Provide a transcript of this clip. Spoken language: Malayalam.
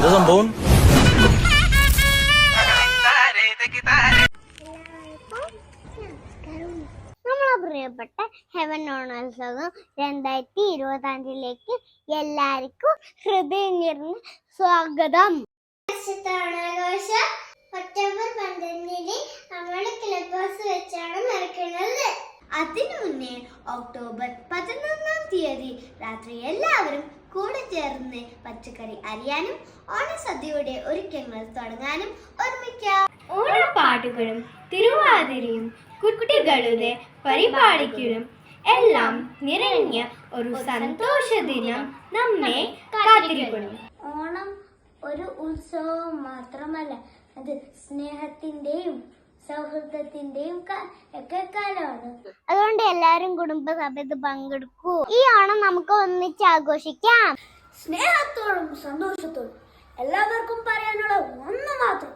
എന്താ സംഭവം? നമ്മളെ പ്രിയപ്പെട്ട ഹെവൻ ഓണോത്സവം 2025 എല്ലാവർക്കും ഹൃദയം നിറഞ്ഞ സ്വാഗതം. ഒക്ടോബർ 12 നമ്മുടെ ക്ലബ് ഹൗസ് വെച്ചാണ് നടക്കുന്നത്. അതിനു മുന്നേ ഒക്ടോബർ 11 രാത്രി എല്ലാവരും കൂടെ ചേർന്ന് പച്ചക്കറി അരിയാനും ഓണസദ്യയുടെ ഒരുക്കങ്ങൾ തുടങ്ങാനും ഒരുമിക്കാം. ഓണപ്പാട്ടുകളും തിരുവാതിരയും കുട്ടികളുടെ പരിപാടികളും എല്ലാം നിറഞ്ഞ ഒരു സന്തോഷ ദിനം നമ്മെ കാത്തിരിക്കുന്നു. ഓണം ഒരു ഉത്സവം മാത്രമല്ല, അത് സ്നേഹത്തിന്റെയും സൗഹൃദത്തിന്റെയും ഒക്കെ കാലമാണ്. അതുകൊണ്ട് എല്ലാരും കുടുംബസമേത് പങ്കെടുക്കൂ. ഈ ഓണം നമുക്ക് ഒന്നിച്ച് ആഘോഷിക്കാം. സ്നേഹത്തോടും സന്തോഷത്തോടും എല്ലാവർക്കും പറയാനുള്ള ഒന്ന് മാത്രം,